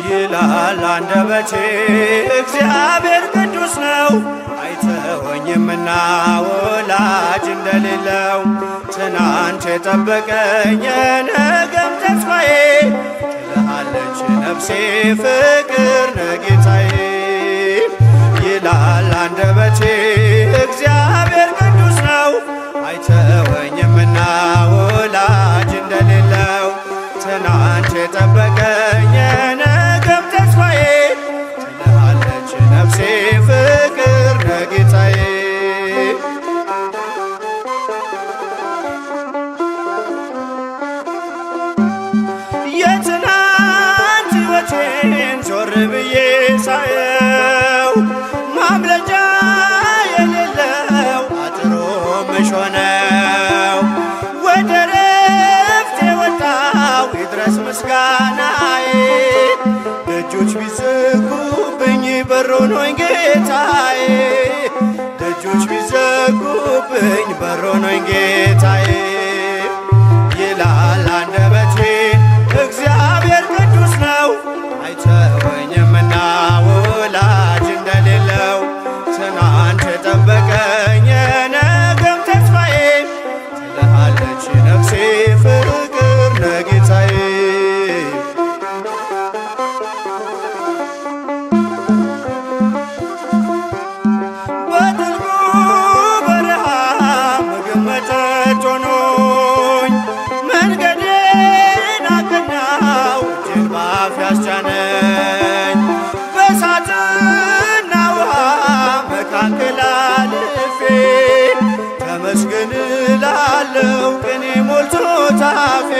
ይላል አንደበቴ እግዚአብሔር ቅዱስ ነው፣ አይተወኝምና ወላጅ እንደሌለው። ትናንት የጠበቀኝ የነገም ተስፋዬ፣ ትልሃለች ነፍሴ ፍቅር ነህ ጌታዬ። ይላል አንደበቴ እግዚአብሔር ቅዱስ ነው፣ አይተወኝምና ወላጅ እንደሌለው። ትናንት የጠበቀኝ የነገም ተስፋዬ፣ ትልሃለች ነፍሴ ፍቅር ነህ ጌታዬ። የትናንት ሕይወቴን ዞር ብዬ ሳየው፣ ማምለጫ የሌለው አጥሮ መሽ ሆነው። ወደ ረፍቴ ወጣው ይድረስ ምስጋናዬ፣ ደጆች ቢዘጉብኝ በሮን ሆይ ጌታዬ፣ ደጆች ቢዘጉብኝ በሮን ሆይ ጌታዬ። ይላል አንደበቴ እግዚአብሔር ቅዱስ ነው፣ አይተወኝምና ወላጅ እንደሌለው። ትናንት የጠበቀኝ የነገም ተስፋዬ፣ ትልሃለች ነፍሴ ፍቅር ነህ ጌታዬ። በጥልቁ በረሃ ምግብ መጠጥ ሆኖኝ፣ መንገዴን አቀናው እጄን በአፍ ያስጫነኝ። በእሳትና ውሃ መካከል አልፌ፣ ተመስገን እላለሁ ቅኔ ሞልቶት አፌ፣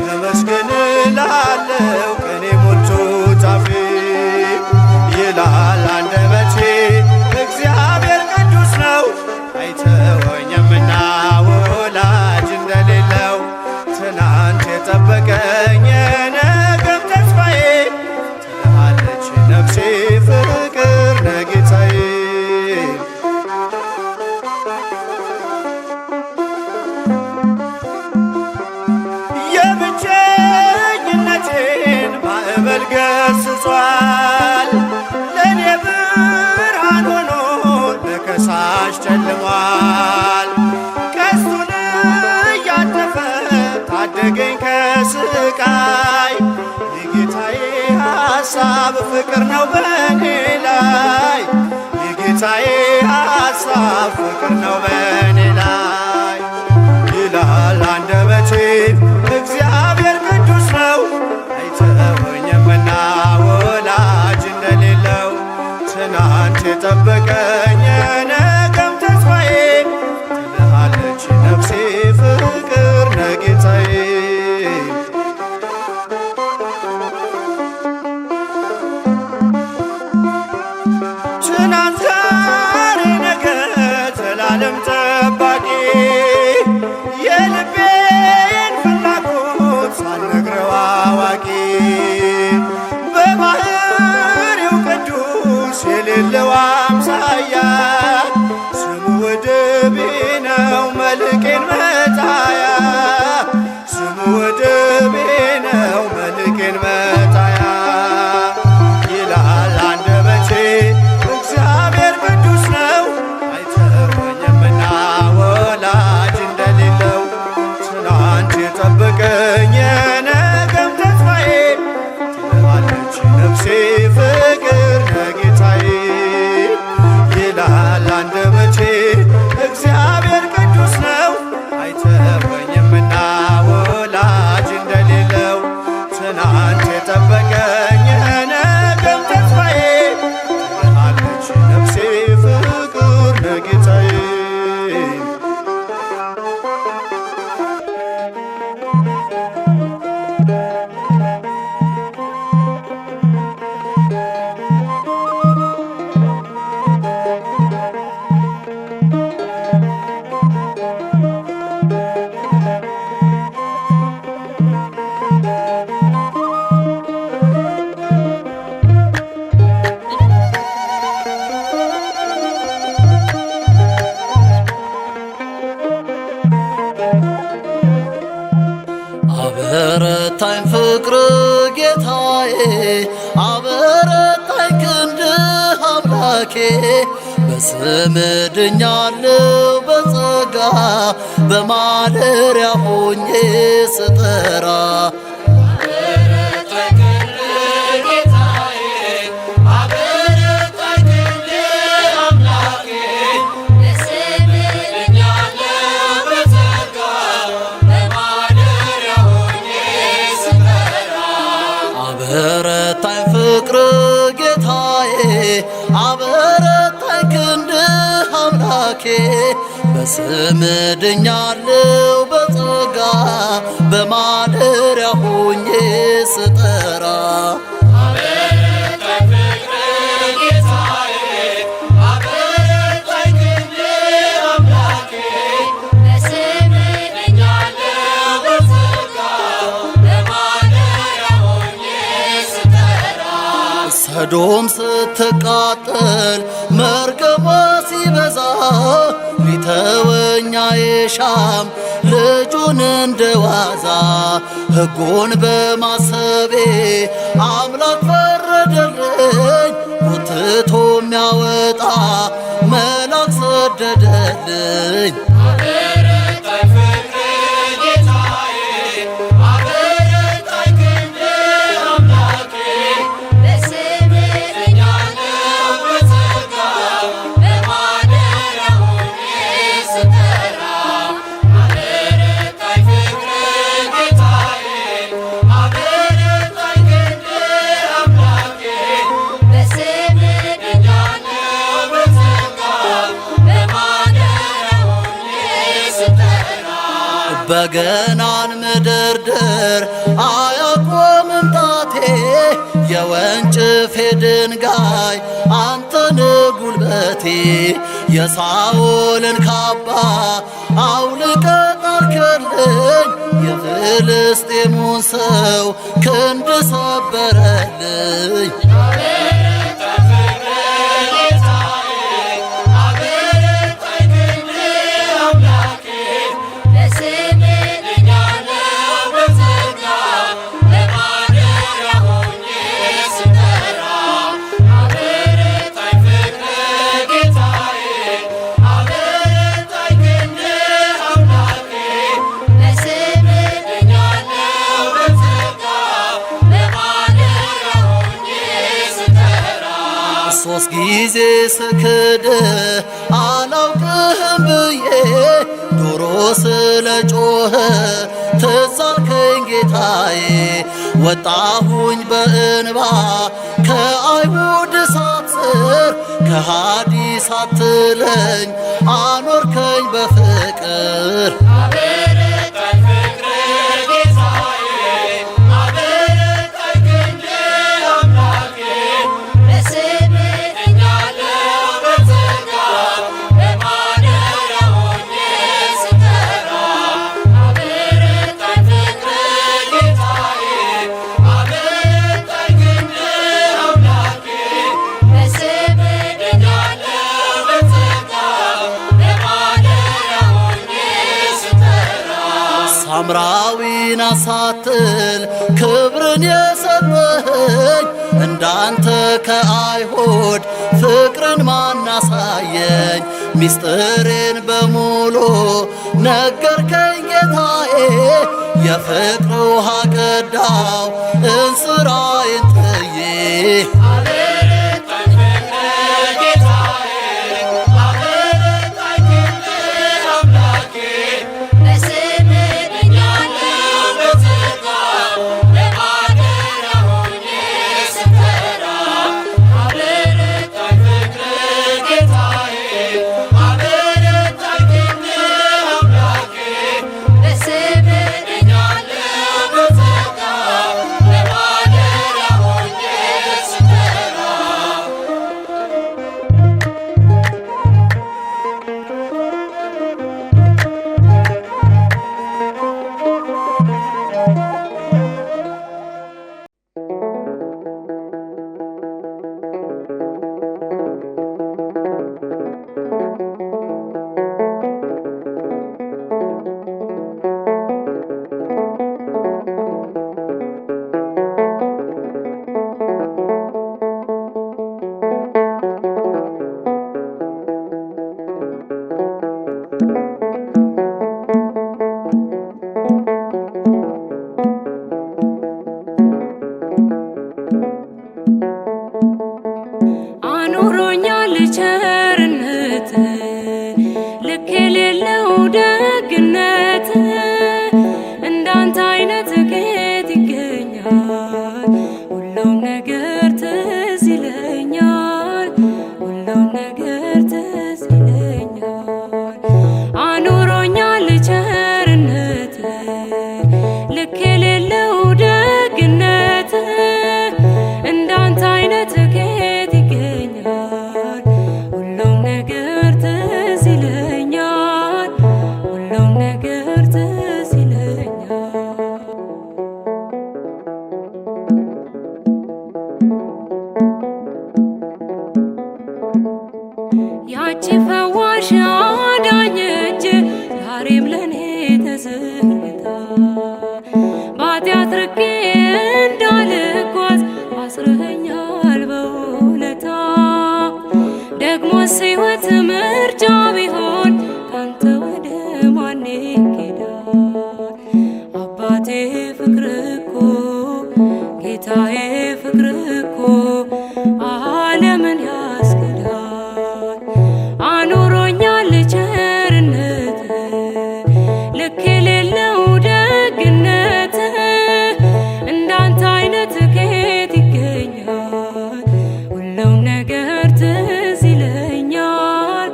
ተመስገን እላለሁ ቅኔ ሞልቶት አፌ። ይላል አንደበቴ እግዚአብሔር ቅዱስ ነው፣ አይተወኝምና ወላጅ እንደሌለው። ትናንት የጠበቀኝ የነገም ተስፋዬ፣ ትልሃለች ነፍሴ ፍቅር ነህ ጌታዬ። የብቸኝነቴን ማዕበል ገስጿል፣ ለእኔ ብርሃን ሆኖ ለከሳሽ ጨልሟል። ቀስቱን እያጠፈ ታደገኝ ከስቃይ፣ የጌታዬ ሐሳብ ፍቅር ነው በእኔ ላይ፣ የጌታዬ ሐሳብ ፍቅር ነው በእኔ ላይ። ይላል አንደበቴ እግዚአብሔር ቅዱስ ነው፣ አይተወኝምና ወላጅ እንደሌለው። ትናንት የጠበቀኝ የነገም ተስፋዬ፣ ትልሃለች ነፍሴ ፍቅር ነህ ጌታዬ። ትናንት ዛሬ ነገ ዘላለም ጠባቂ፣ የልቤን ፍላጎት ሳልነግረው አዋቂ። በባህሪው ቅዱስ የሌለው አምሳያ፣ ስሙ ወደቤ ነው መልቄን መጣያ፣ ስሙ ወደቤ ነው መልቄን መጣያ። ይላል አንደበቴ እግዚአብሔር ቅዱስ ነው፣ አይተወኝምና ወላጅ እንደሌለው። ትናንት የጠበቀኝ የነገም ተስፋዬ፣ ትልሃለች ነፍሴ ፍቅር ነህ ጌታዬ። ይላል አንደ አምላኬ በስም ድኛለሁ በጸጋ በማደሪያ ሆኜ ስጠራ አበረታኝ ፍቅር ጌታዬ አበረታኝ ክንድህ አምላኬ በስም ድኛለሁ በጸጋ በማደሪያ ሆኜ ስጠራ ሰዶም ስትቃጠል መርገሟ ሲበዛ ሊተወኛ የሻም ልጁን እንደዋዛ ሕጉን በማሰቤ አምላክ ፈረደልኝ ጎትቶ የሚያወጣ መልአክ ሰደደልኝ በገናን መደርደር አያቆምም ጣቴ የወንጭፌ ድንጋይ አንተን ጉልበቴ የሳኦልን ካባ አውልቀ ጣልክልኝ የፍልስጤሙን ሰው ክንድ ሰበረልኝ ሶስት ጊዜ ስክድ አላውቅህም ብዬ ዶሮ ስለ ጮኸ ትዝ አልከኝ ጌታዬ ወጣሁኝ በእንባ ከአይሁድ እሳት ስር ከሃዲ ሳትለኝ አኖርከኝ በፍቅር ሳምራዊን አሳትል ክብርን የሰጠኸኝ እንዳንተ ከአይሁድ ፍቅርን ማናሳየኝ ሚስጥሬን በሙሉ ነገርከኝ ጌታዬ የፍቅር ውሃ ቀዳው እንስራዬን ጥዬ ቸርነት ልክ የሌለው ደግነት እንዳንተ አይነት ከየት ይገኛል? ሁሉም ነገር ትዝ ይለኛል፣ ሁሉም ነገር ትዝ ይለኛል። አኑሮኛል ቸርነት ልክ የሌለው ደግነት እንዳንተ አይነት ከየት ይገኛል? ሁሉም ነገር ትዝ ይለኛል፣ ሁሉም ነገር ትዝ ይለኛል። ያቺ ፈዋሽ አዳኝ እጅ ዛሬም ለኔ ተዘርግታ በኃጢአት ርቄ እንዳልጓዝ አስረኸኛል በውለታ። ደግሞስ ሕይወት ምርጫ ቢሆን ካንተ ወደ ማን ይኬዳል? አባቴ ፍቅር እኮ ጌታዬ ፍቅር እኮ ዓለምን ያስክዳል። አኑሮኛል ቸርነት ልክ የሌለው ደግነት እንዳንተ አይነት ከየት ይገኛል? ሁሉም ነገር ትዝ ይለኛል፣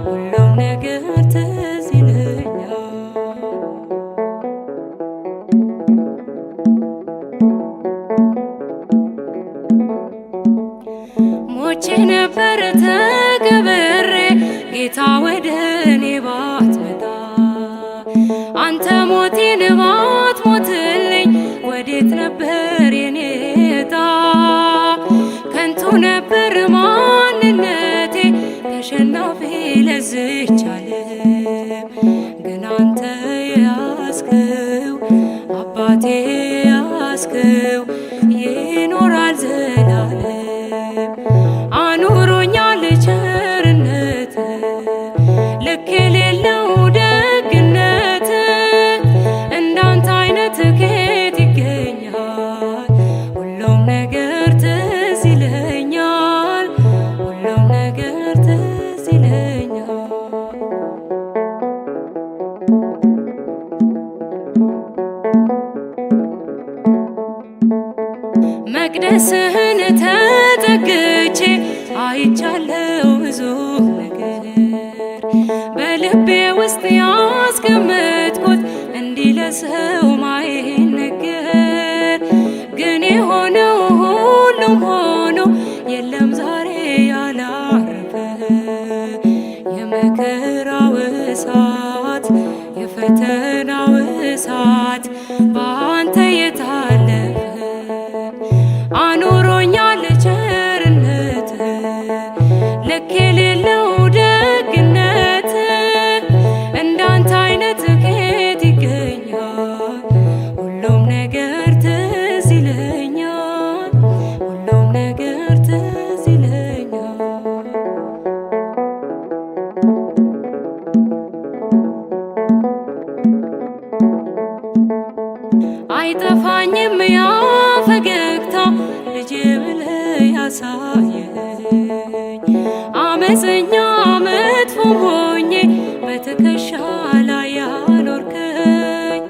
ሁሉም ነገር ትዝ ይለኛል። ሞቼ ነበር ተቀብሬ ጌታ ወደ እኔ ባትመጣ፣ አንተ ሞቴን ባትሞትልኝ ወዴት ነበር የኔ ዕጣ? ከንቱ ነበር ማንነቴ ተሸናፊ ለዝች ዓለም፣ ግን አንተ ያስከው አባቴ ያስከው ይኖራል ዘላለም። አኑሮኛል ቸርነት ልክ የሌለው ደግነት እንዳንተ አይነት ከየት ይገኛል? ሁሉም ነገር ትዝ ይለኛል፣ ሁሉም ነገር ትዝ ይለኛል። መቅደስህን ተጠግቼ አይቻለው ብዙ ነገር በልቤ ውስጥ ያስቀመጥኩት እንዲህ ለሰው ማይነገር። ግን የሆነው ሁሉም ሆኖ የለም ዛሬ ያላረፈ የመከራው እሳት የፈተናው እሳት በአንተ የታለፈ። አኑሮኛል ቸርነት ልክ የሌለው ደግነት እንዳንተ አይነት ከየት ይገኛል? ሁሉም ነገር ትዝ ይለኛል፣ ሁሉም ነገር ትዝ ይለኛል። አይጠፋኝም ያ ፈገግታ ልጄ ብለህ ያሳየኝ። አመፀኛ መጥፎም ሆኜ በትከሻ ላይ ያኖርከኝ።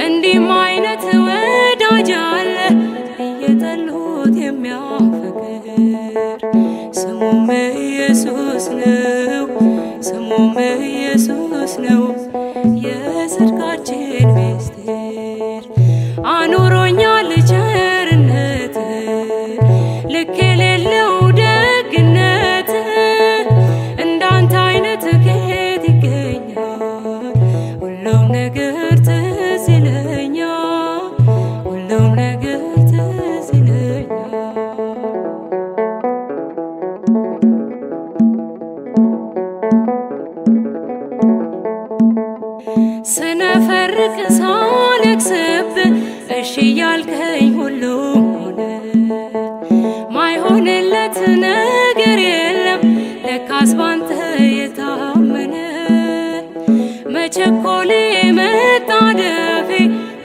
እንዲህም አይነት ወዳጅ አለ እየጠሉት የሚያፈቅር። ስሙም ኢየሱስ ነው፣ ስሙም ኢየሱስ ነው የጽድቃችን ምስጢር። አኑሮኛል ቸርነት ልክ የሌለው ደግነት እንዳንተ አይነት ከየት ይገኛል? ሁሉም ነገር ትዝ ይለኛል፣ ሁሉም ነገር ትዝ ይለኛል። ስነፈርቅ ሳለቅስብህ እሺ ያልከኝ ሁሉም ሆነ። ማይሆንለት ነገር የለም ለካስ ባንተ የታመነ። መቸኮሌ መጣደፌ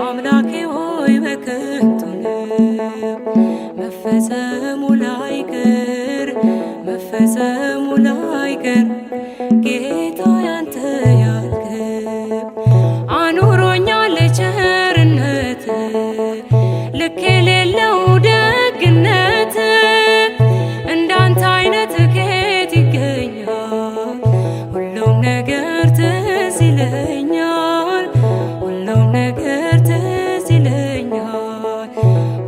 አምላኬ ሆይ በከንቱ ነው። መፈጸሙ ላይቀር መፈጸሙ ላይቀር ጌታ ያንተ ያልከው አኑሮኛል ቸርነት ልክ የሌለው ደግነት እንዳንተ አይነት ከየት ይገኛል? ሁሉም ነገር ትዝ ይለኛል፣ ሁሉም ነገር ትዝ ይለኛል፣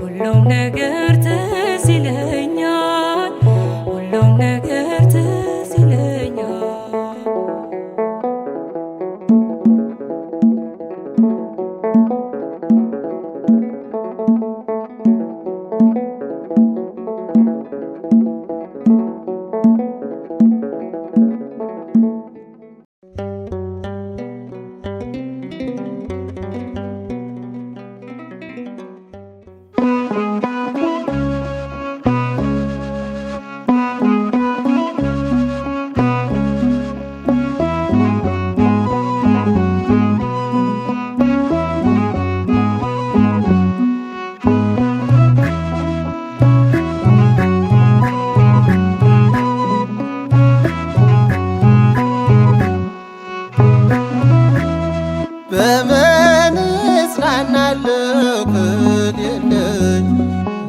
ሁሉም ነገር ትዝ ይለኛል፣ ሁሉም ነገር ትዝ ይለኛል። በምን እጽናናለሁ ከሌለኝ?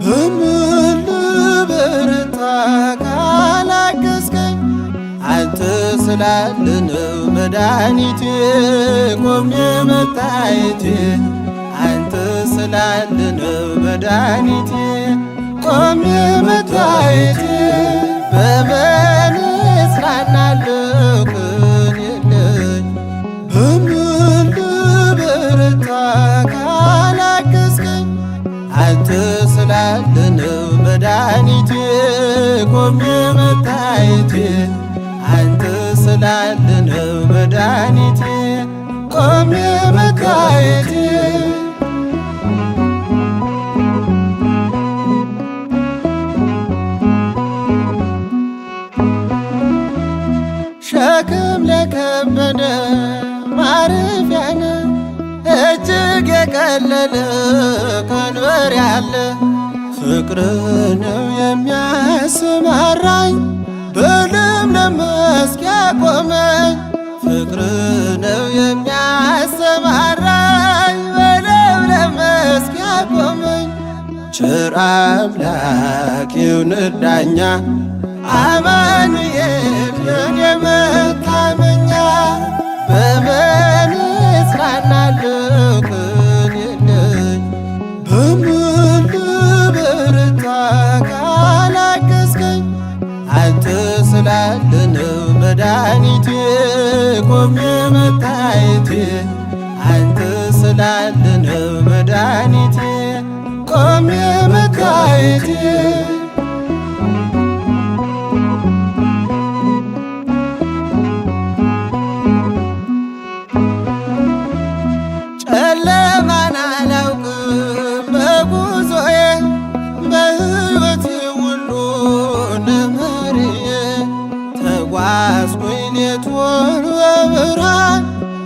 በምን ልበረታ ካላገዝከኝ? አንተ ስላለ ነው መድኃኒቴ ቆሜ መታየቴ። አንተ ስላለ ነው መድኃኒቴ ቆሜ መታየቴ። በምን እጽናናለሁ ከሌለኝ? በምን ልበረታ ካላገዝከኝ? አንተ ስላለ ነው መድኃኒቴ ቆሜ መታየቴ። አንተ ስላለ ነው መድኃኒቴ ቆሜ መታየቴ። ሸክም ለከበደ ማረፊያ ነህ፣ እጅግ የቀለለ ቀንበር ያለ። ፍቅር ነው የሚያሰማራኝ በለምለም መስክ ያቆመኝ። ፍቅር ነው የሚያሰማራኝ በለምለም መስክ ያቆመኝ። ቸር አምላክ ይሁንህ ዳኛ አማኑኤል የኔ መታመኛ። በምን እጽናናለሁ ከሌለኝ? በምን ልበረታ ካላገዝከኝ? አንተ ስላለ ነው መድኃኒቴ ቆሜ መታየቴ። አንተ ስላለ ነው መድኃኒቴ ቆሜ መታየቴ። ጨለማን አላውቅም በጉዞዬ በሕይወቴ ሁሉ ነመርዬ። ተጓዝኩኝ ሌቱን በብርሃን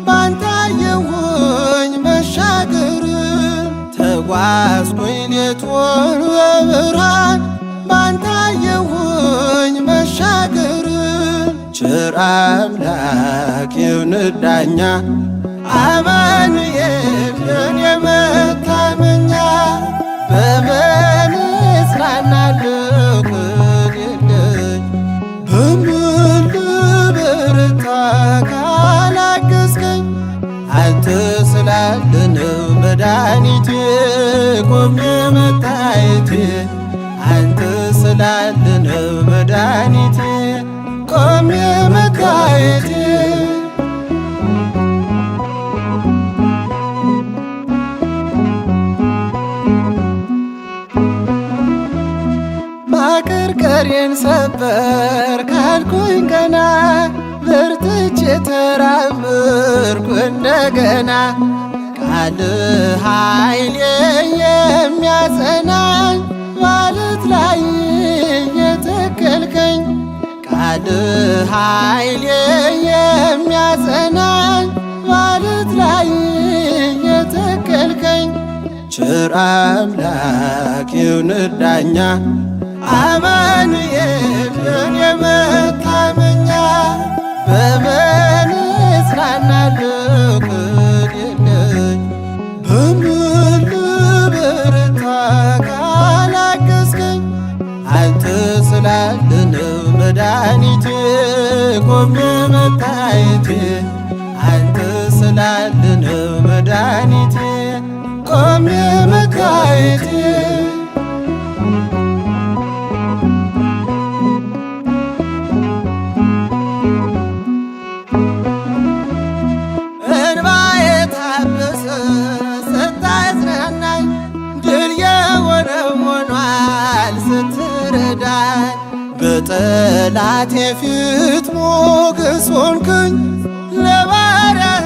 ባንተ አየሁኝ መሻገርን። ተጓዝኩኝ ሌቱን በብርሃን ባንተ አየሁኝ መሻገርን። ቸር አምላክ ይሁንህ ዳኛ አማኑኤል የኔ መታመኛ። በምን እጽናናለሁ ከሌለኝ? በምን ልበረታ ካላገዝከኝ? አንተ ስላለ ነው መድኃኒቴ ቆሜ መታየቴ። አንተ ስላለ ነው መድኃኒቴ ቆሜ መታየቴ። ማቀርቀሬን ሰበር ካልኩኝ ገና በርትቼ ተራመድኩ እንደገና። ቃል ኃይሌ የሚያጸናኝ ማለት ላይ የተከልከኝ። ቃል ኃይሌ የሚያጸናኝ ማለት ላይ የተከልከኝ። ቸር አምላክ ይሁንህ ዳኛ አማኑኤል የኔ መታመኛ። መታየቴ አንተ ስላለ ነው መድኃኒቴ ቆሜ መታየቴ እንባዬ ታበሰ ስታጽናናኝ ድል የሆነው ሆኗል ስትረዳኝ በጠላቴ ፊት ሞገስ ሆንክኝ ለባሪያህ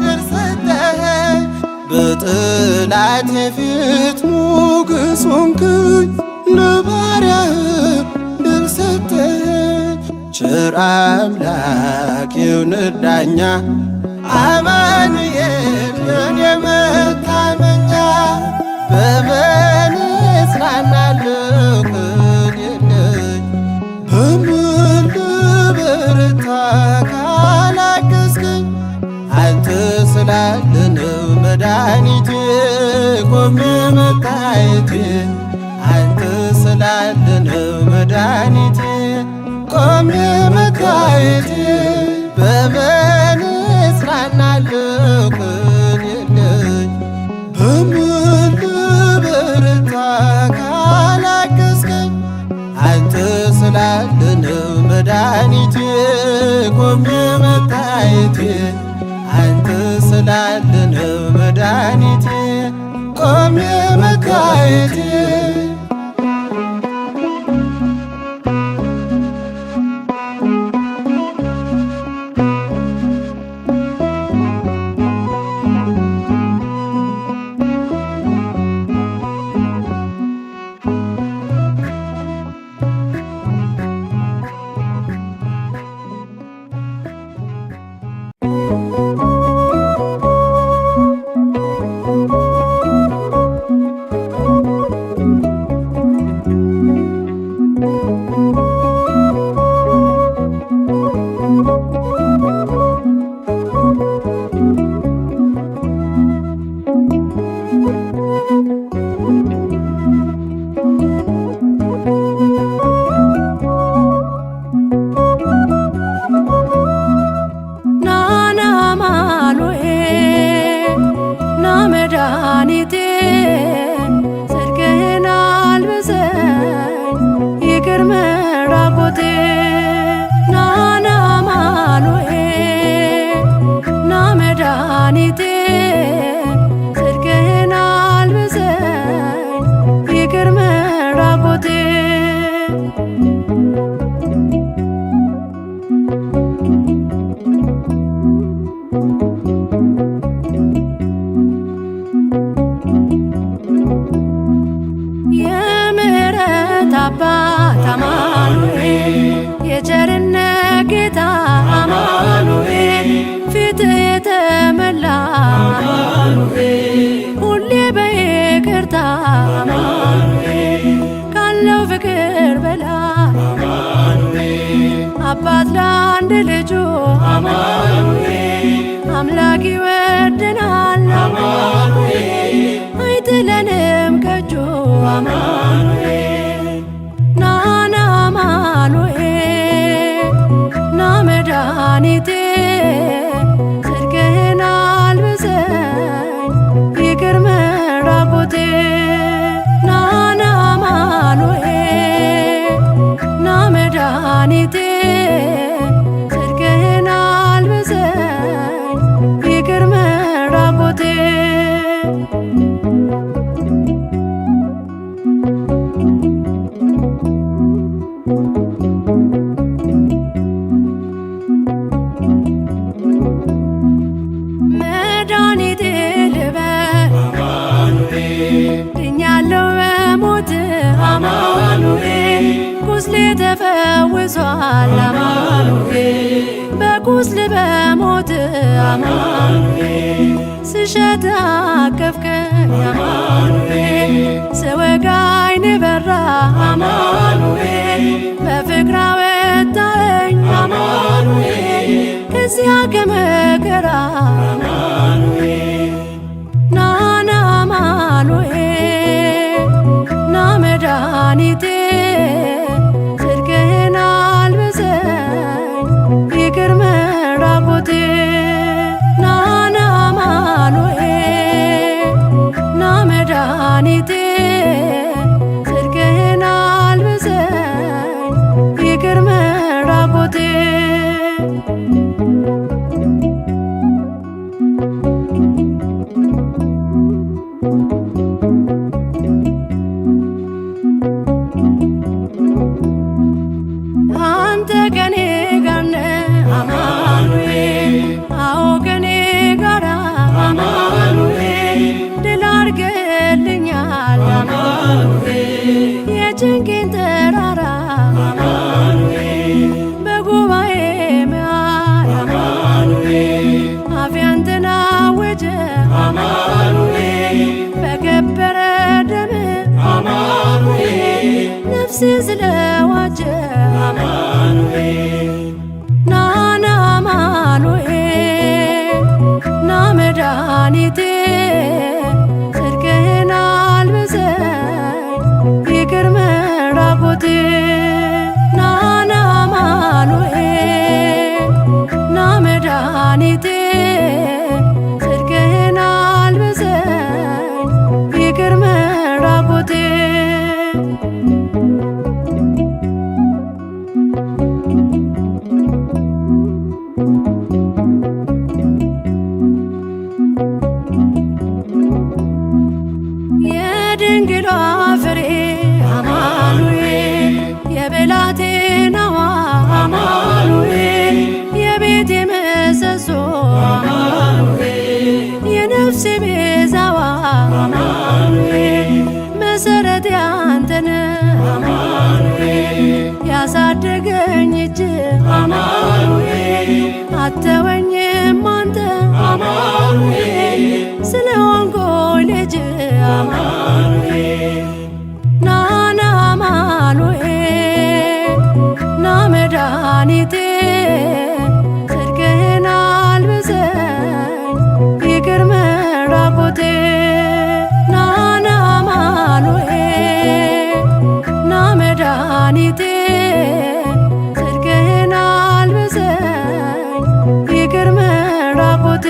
ድል ሰጠኸኝ በጠላቴ ፊት ሞገስ ሆንክኝ ለባሪያህ ድል ሰጠኸኝ ቸር አምላክ ይሁንህ ዳኛ አማኑኤል የኔ መታመኛ በምን እጽናናለሁ ከሌለኝ በምን ልበረታ ካላገዝከኝ አንተ ስላለ ነው መድኃኒቴ ቆሜ መታየቴ አንተ ስላለ ነው መድኃኒቴ ቆሜ መታየቴ በምን እጽናናለሁ ከሌለኝ በምን ልበረታ ካላገዝከኝ አንተ ስላለ ነው መድኃኒቴ ቆሜ መታየቴ አንተ ስላለ ነው መድኃኒቴ ቆሜ መታየቴ አባት አማኑኤል የቸርነት ጌታ አማኑኤል ፊት የተመላ አማኑኤል ሁሌ በይቅርታ አማኑኤል ካለው ፍቅር በላይ አማኑኤል አባት ለአንድ ልጁ አማኑኤል አምላክ ይወደናል አማኑኤል አይጥለንም ከእጁ አማኑኤል ናና አማኑኤል ና መድኃኒቴ ጽድቅህን አልብሰኝ ይቅር መራቆቴ ናና አማኑኤል ና መድኃኒቴ ጽድቅህን አልብሰኝ ይቅር መራቆቴ መድኃኒቴ ልበል አማኑኤል ድኛለሁ በሞት አማኑኤል ቁስሌ ተፈውሷል አማኑኤል በቁስል በሞት አማኑኤል ስሸት አቀፍከኝ አማኑኤል ስወጋኝ በራ አማኑኤል በፍቅር አወጣኸኝ አማኑኤል ከዚያ ከመከራ አማኑኤል ናና አማኑኤል ና መድኃኒቴ ጽድቅህን አልብሰኝ ይቅር አንተ ከኔ ጋር ነህ አማኑኤል፣ አዎ ከኔ ጋራ አማኑኤል፣ ድል አድርገልኛል አማኑኤል፣ የጭንቄን ተራራ አማኑኤል፣ በጉባኤ መሃል አማኑኤል፣ አፌ አንተን አወጀ አማኑኤል፣ በከበረ ደም አማኑኤል፣ ነፍሴ ስለዋጀ አማኑኤል፣ ናና አማኑኤል፣ ና መድኃኒቴ ጽድቅህን አልብሰኝ ይቅር መራቆቴ፣ ናና አማኑኤል፣ ና መድኃኒቴ ጽድቅህን አልብሰኝ ይቅር መራቆቴ። የድንግሏ ፍሬ አማኑኤል፣ የብላቴናዋ አማኑኤል፣ የቤቴ ምሰሶ አማኑኤል፣ የነፍሴ ቤዛዋ አማኑኤል፣ መሰረት ያንተነ አማኑኤል፣ ያሳደገኝ እጅ አማኑኤል፣ አተወኝም አንተ አማኑኤል፣ ስለሆንኩኝ ልጅ አማኑኤል፣ ናና አማኑኤል፣ ና መድኃኒቴ ጽድቅህን አልብሰኝ ይቅር መራቆቴ፣ ናና አማኑኤል፣ ና መድኃኒቴ ጽድቅህን አልብሰኝ ይቅር መራቆቴ።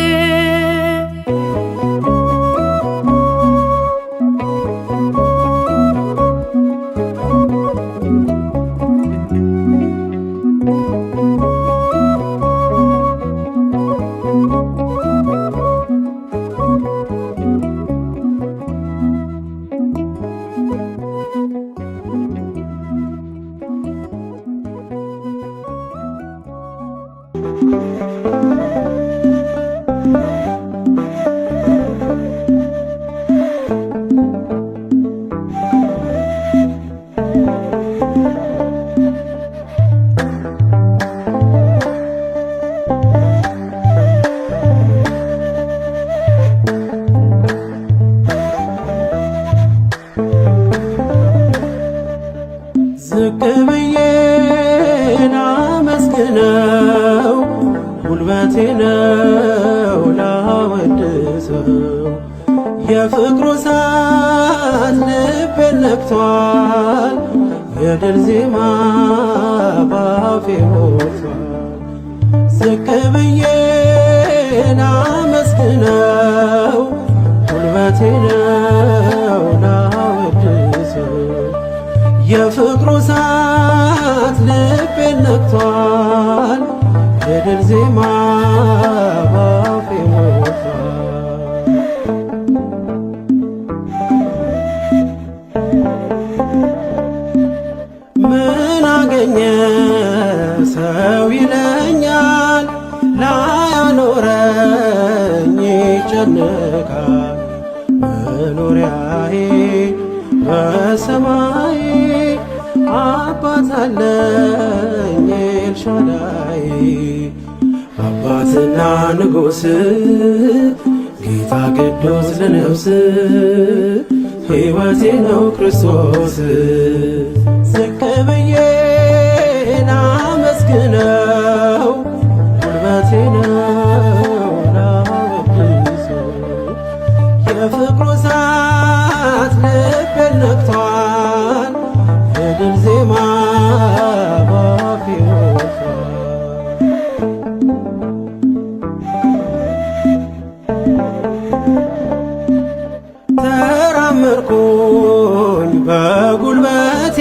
ዝቅ ብዬ ላመስግነው ጉልበቴ ነው ላወድሰው፣ የፍቅሩ እሳት ልቤን ነክቷል፣ የድል ዜማ ባፌ ሞልቷል። ዝቅ ብዬ ላመስግነው ጉልበቴ ነው ላወድሰው፣ የፍቅሩ እሳት ልቤን ነክቷል፣ የድል ዜማ ባፌ ሞልቷል። ምን አገኘ ሰው ይለኛል፣ ላያኖረኝ ይጨነቃል፣ መኖሪያዬ በሰማይ አባት አለኝ ኤልሻዳይ፣ አባትና ንጉሥ ጌታ ቅዱስ ለነፍስ ሕይወቴ ነው ክርስቶስ። ዝቅ ብዬ ላመስግነው ጉልበቴ ነው ላወድሰው፣ የፍቅሩ እሳት ልቤን ነክቷል፣ የድል ዜማ ባፌ ሞልቷል። ተራመድኩኝ በጉልበቴ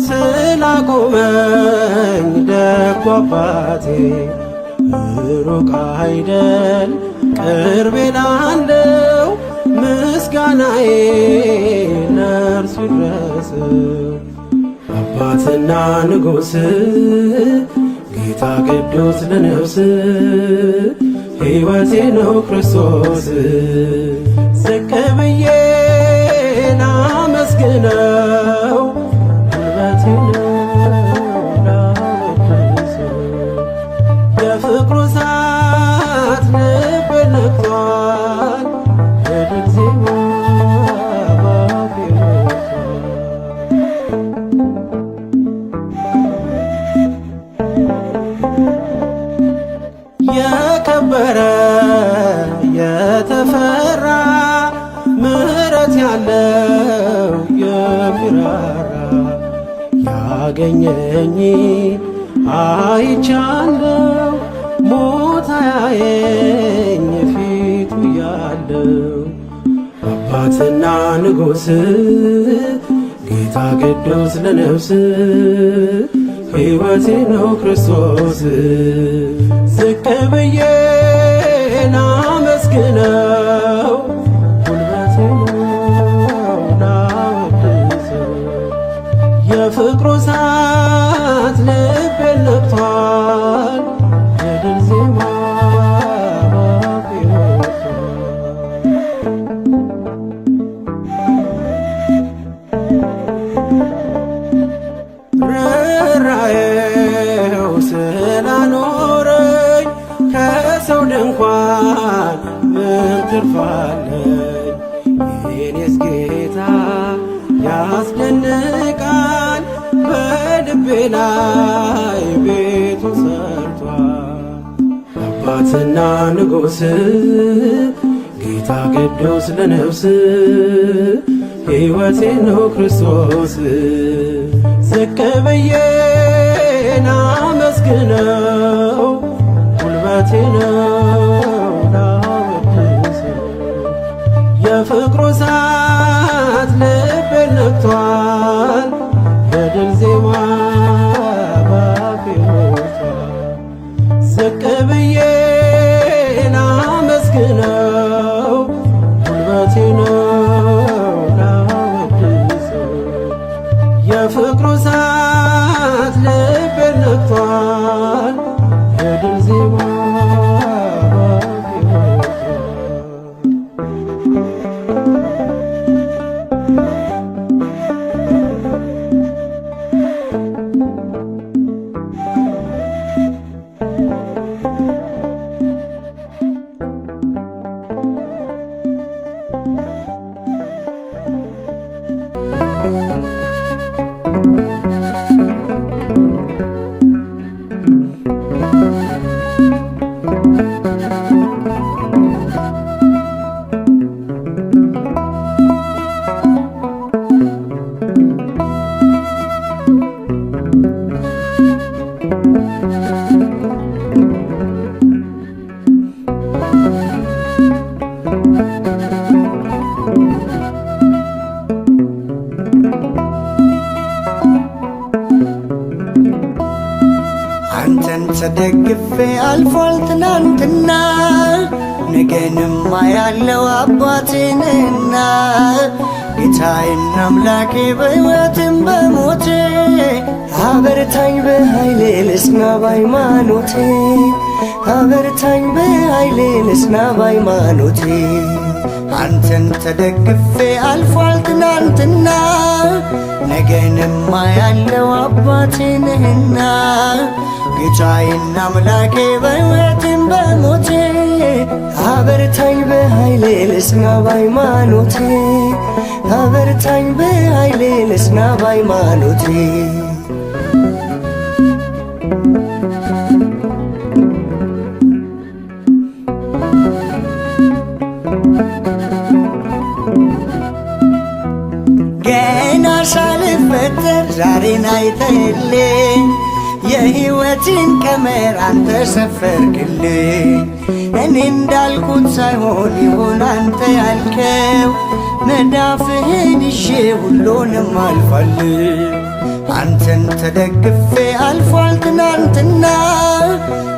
ስላቆመኝ ደጉ አባቴ፣ ሩቅ አይደል ቅርቤ ላለው ምስጋናዬ ለእርሱ ይድረሰው። አባትና ንጉሥ ጌታ ቅዱስ ለነፍስ ሕይወቴ ነው ክርስቶስ። ዝቅ ብዬ ላመስግነው ጉልበቴ ነው ላወድሰው። የፍቅሩ እሳት ልቤን ነክቷል የድል ዜማ ባፌ ሞልቷል። የከበረ የተፈራ ምሕረት ያለው የሚራራ ያገኘኝ አይቻለው ሞት አያየኝ ፊቱ ያለው። አባትና ንጉሥ ጌታ ቅዱስ ለነፍስ ሕይወቴ ነው ክርስቶስ። ዝቅ ብዬ ላመስግነው ጉልበቴ ነው ላወድሰው። የፍቅሩ እሳት ልቤን ነክቷል የድል ዜማ ባፌ ሞልቷል። ርኅራኄው ስላኖረኝ ከሰው ድንኳን ምን ትርፍ አለኝ? የኔስ ጌታ ያስደንቃል በልቤ ላይ ቤቱ ሰርቷል። አባትና ንጉሥ ጌታ ቅዱስ ለነፍስ ሕይወቴ ነው ክርስቶስ። ዝቅ ብዬ ላመስግነው ጉልበቴ ነው ላወድሰው። የፍቅሩ እሳት ልቤን ነክቷል የድል ዜማ ባፌ ሞልቷል። ዝቅ ብዬ ላመስግነው ጉልበቴ ነው ላወድሰው። የፍቅሩ እሳት ልቤን ነክቷል የድል ዜማ ባፌ ሞልቷል። አንተን ተደግፌ አልፏል ትናንትና ነገንም አያለው አባቴንና ጌታዬና አምላኬ በሕይወትም በሞቴ አበርታኝ በኃይሌ ልጽና በሃይማኖቴ አበርታኝ በኃይሌ ልጽና በሃይማኖቴ አንተን ተደግፌ አልፏል ትናንትና ነገንም አያለው አባቴ ነህና ጌታዬና አምላኬ በሕይወትም በሞቴ አበርታኝ በኃይሌ ልጽና በሃይማኖቴ አበርታኝ በኃይሌ ልጽና በሃይማኖቴ ገና ሳልፈጠር ዛሬን አይተህልኝ የሕይወትን ቀመር አንተ ሰፈርክልኝ። እኔ እንዳልኩት ሳይሆን ይሆን አንተ ያልከው መዳፍህን ይዤ ሁሉንም አልፋለሁ። አንተን ተደግፌ አልፏል ትናንትና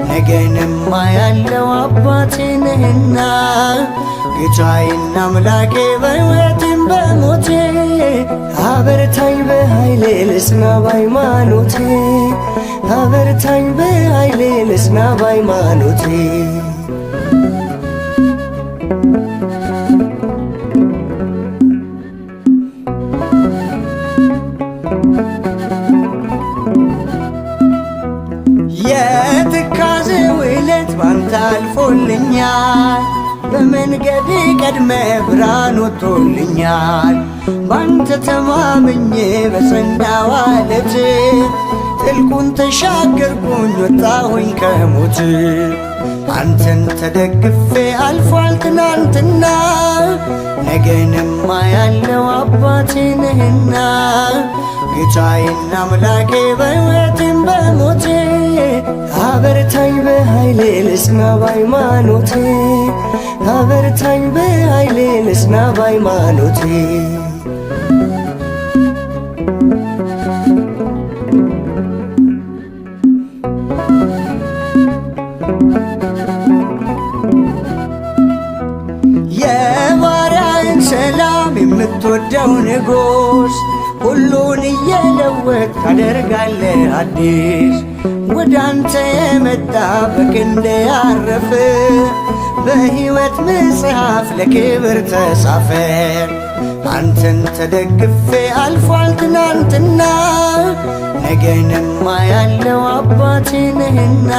ነገንማ ያለው አባቴ ነህና ጌታዬና አምላኬ በሕይወቴም በሞቴ አበርታኝ በኃይሌ ልጽና በሃይማኖቴ አበርታኝ በኃይሌ ልጽና በሃይማኖቴ የትካዜ ውለት ባንተ አልፎልኛል በመንገዴ ቀድመ ብርሃን ወጥቶልኛል ባንተ ተማምኜ በጸናው ዓለት ጥልቁን ተሻገርኩኝ ወጣሁኝ ከሞት አንተን ተደግፌ አልፏል ትናንትና ነገንማ ያለው አባቴ ነህና ጌታዬና አምላኬ በሕይወቴም በሞቴ አበርታኝ በኃይሌ ልጽና በሃይማኖቴ አበርታኝ በኃይሌ ልጽና በሃይማኖቴ የባሪያህን ሰላም የምትወደው ንጉሥ ሁሉን እየለወጥ ታደርጋለህ አዲስ ወዳንተ የመጣ በክንድ ያረፈ በሕይወት መጽሐፍ ለክብር ተጻፈ አንተን ተደግፌ አልፏል ትናንትና ነገንማ ያለው አባቴ ነህና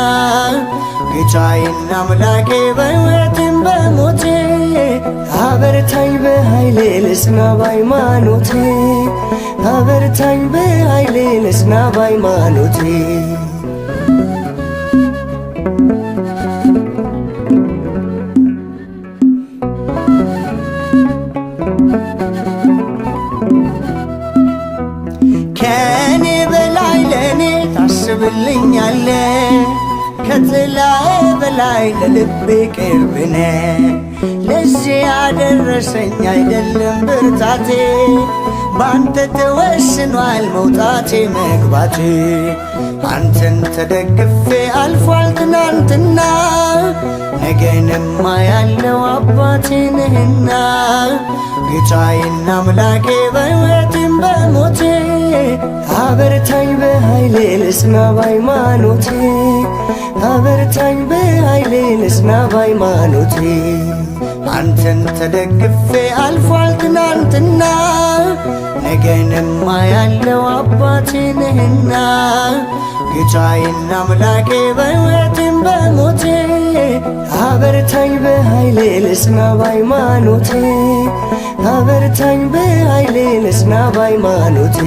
ጌታዬና አምላኬ በሕይወቴም በሞቴ አበርታኝ በኃይሌ ልጽና በሃይማኖቴ አበርታኝ በኃይሌ ልጽና በሃይማኖቴ ከኔ በላይ ለኔ ታስብልኛለ ከጥላዬ በላይ ለልቤ ቅርብነ ለዚህ ያደረሰኝ አይደለም ብርታቴ ባንተ ተወስኗል መውጣቴ መግባቴ አንተን ተደግፌ አልፏል ትናንትና ነገንማ ያለው አባቴ ነህና ጌታዬና አምላኬ በሕይወቴም በሞቴ አበርታኝ በኃይሌ ልጽና በሃይማኖቴ አበርታኝ በኃይሌ ልጽና በሃይማኖቴ አንተን ተደግፌ አልፏል ትናንትና ነገንማ ያለው አባቴ ነህና ጌታዬና አምላኬ በሕይወቴም በሞቴ አበርታኝ በኃይሌ ልጽና በሃይማኖቴ አበርታኝ በኃይሌ ልጽና በሃይማኖቴ